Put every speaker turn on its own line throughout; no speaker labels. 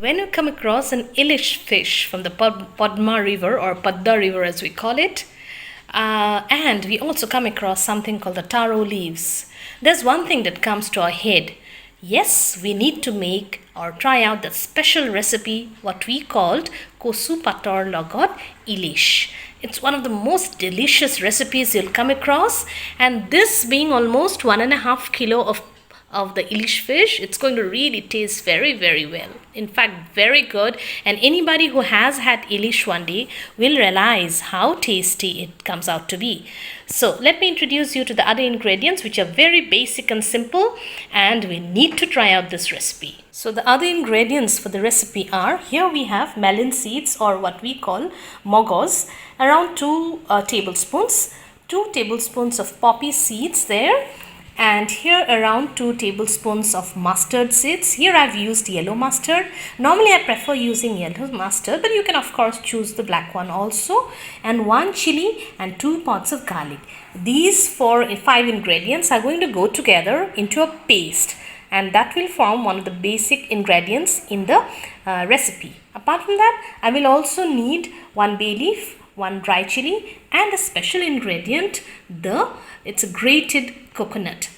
when you come across an Ilish fish from the Padma River or Padda River as we call it, and we also come across something called the taro leaves, there's one thing that comes to our head. Yes, we need to make or try out that special recipe, what we called Kosu, Pator, Logot, Ilish. It's one of the most delicious recipes you'll come across, and this being almost 1.5 kilo of the Ilish fish, it's going to really taste very well. In fact, very good, and anybody who has had Ilish one day will realize how tasty it comes out to be. So let me introduce you to the other ingredients, which are very basic and simple, and we need to try out this recipe. So the other ingredients for the recipe are, here we have melon seeds, or what we call mogos, around 2 tablespoons, 2 tablespoons of poppy seeds there, and here around 2 tablespoons of mustard seeds. Here I've used yellow mustard. Normally I prefer using yellow mustard, but you can of course choose the black one also. And 1 chili and 2 pods of garlic. These 5 ingredients are going to go together into a paste, and that will form one of the basic ingredients in the recipe. Apart from that, I will also need 1 bay leaf, 1 dry chili, and a special ingredient, it's a grated coconut.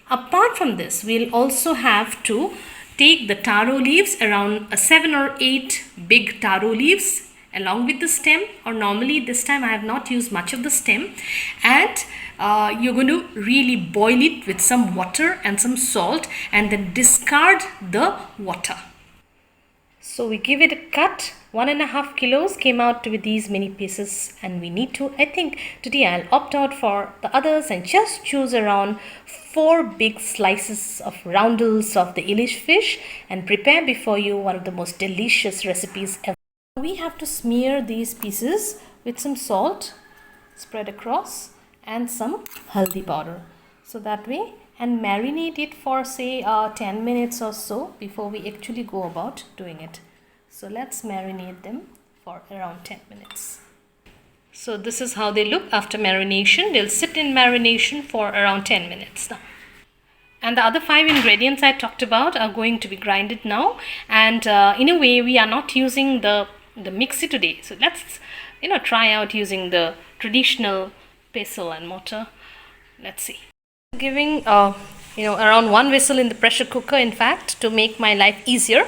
Apart from this, we'll also have to take the taro leaves, around 7 or 8 big taro leaves along with the stem, or normally this time I have not used much of the stem, and you're going to really boil it with some water and some salt, and then discard the water. So we give it a cut. 1.5 kilos came out with these many pieces, and we need to, I think today I'll opt out for the others and just choose around 4 big slices of roundels of the Ilish fish and prepare before you one of the most delicious recipes ever. We have to smear these pieces with some salt, spread across, and some haldi powder. So that way, and marinate it for say 10 minutes or so before we actually go about doing it. So let's marinate them for around 10 minutes. So this is how they look after marination. They'll sit in marination for around 10 minutes now. And the other 5 ingredients I talked about are going to be grinded now. And in a way, we are not using the mixie today. So let's try out using the traditional pestle and mortar. Let's see. Giving around 1 whistle in the pressure cooker, in fact, to make my life easier.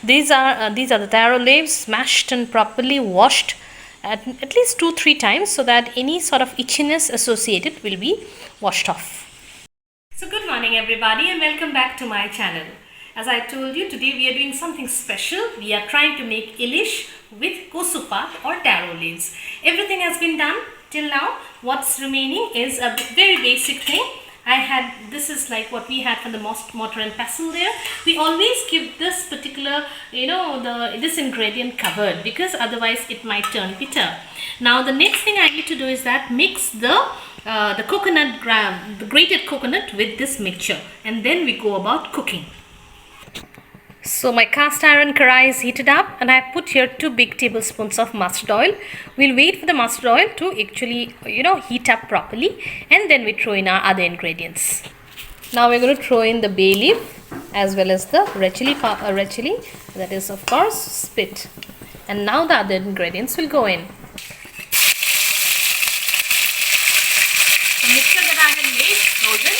These are the taro leaves, smashed and properly washed at least 2-3 times, so that any sort of itchiness associated will be washed off. So good morning everybody, and welcome back to my channel. As I told you, today we are doing something special. We are trying to make Ilish with kosu pat or taro leaves. Everything has been done till now. What's remaining is a very basic thing. This is like what we had from the mortar and pestle there. We always keep this particular, this ingredient covered, because otherwise it might turn bitter. Now the next thing I need to do is that mix the grated coconut with this mixture, and then we go about cooking. So my cast iron karai is heated up, and I put here 2 big tablespoons of mustard oil. We'll wait for the mustard oil to actually heat up properly, and then we throw in our other ingredients. Now we're going to throw in the bay leaf as well as the red chili, that is of course spit. And now the other ingredients will go in. The mixture that I had made frozen.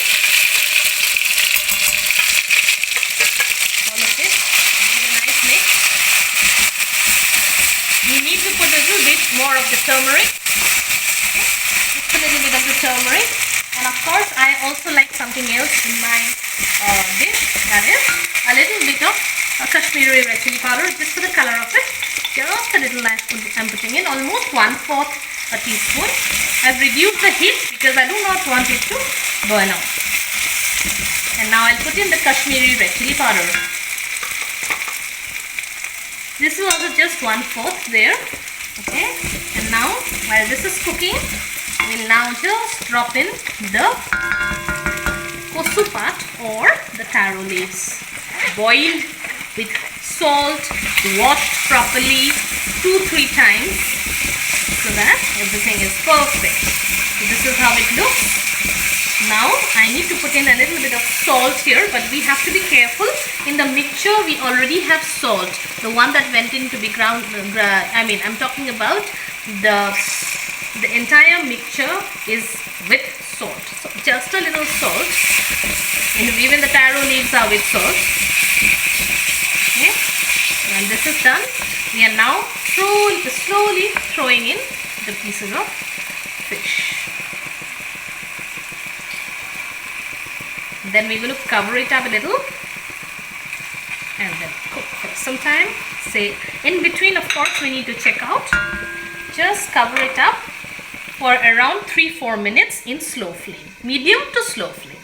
You need to put a little bit more of the turmeric. Just a little bit of the turmeric. And of course, I also like something else in my dish. That is a little bit of Kashmiri red chili powder, just for the color of it. Just a little I'm putting in, almost 1/4 a teaspoon. I've reduced the heat because I do not want it to burn out. And now I'll put in the Kashmiri red chili powder. This is also just 1/4 there. Okay, and now while this is cooking, we'll now just drop in the kosu pat or the taro leaves, boiled with salt, washed properly 2-3 times, so that everything is perfect. So this is how it looks. Now I need to put in a little bit of salt here, but we have to be careful. In the mixture we already have salt, the one that went in to be ground. I'm talking about the entire mixture is with salt. So just a little salt. Even the taro leaves are with salt. Okay. When this is done, we are now slowly throwing in the pieces of fish. Then we're going to cover it up a little and then cook for some time. Say in between, of course, we need to check out. Just cover it up for around 3-4 minutes in slow flame, medium to slow flame.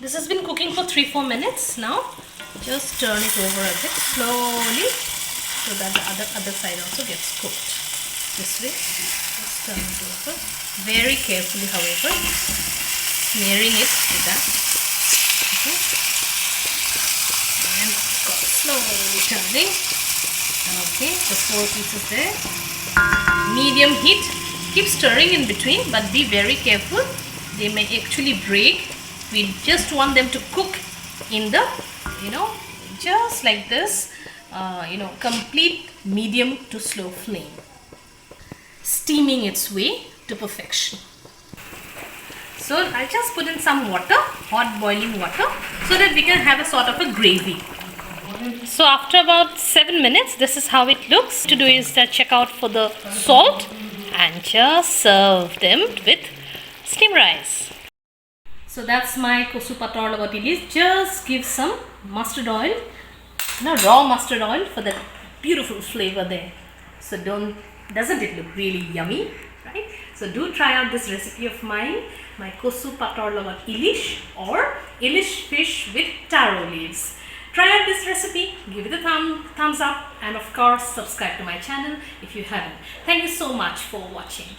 This has been cooking for 3-4 minutes now. Just turn it over a bit slowly so that the other side also gets cooked. This way, just turn it over very carefully, however, smearing it with that. Okay. And slowly turning. Okay, the 4 pieces there. Medium heat. Keep stirring in between, but be very careful. They may actually break. We just want them to cook in the, just like this, complete medium to slow flame, steaming its way to perfection. So I'll just put in some water, hot boiling water, so that we can have a sort of a gravy. So after about 7 minutes, this is how it looks. To do is to check out for the salt and just serve them with steamed rice. So that's my Kosu Pator Logot Ilish. Just give some mustard oil, raw mustard oil for that beautiful flavor there. So doesn't it look really yummy, right? So do try out this recipe of mine, my Kosu Pator Logot Ilish or Ilish fish with taro leaves. Try out this recipe, give it a thumbs up, and of course subscribe to my channel if you haven't. Thank you so much for watching.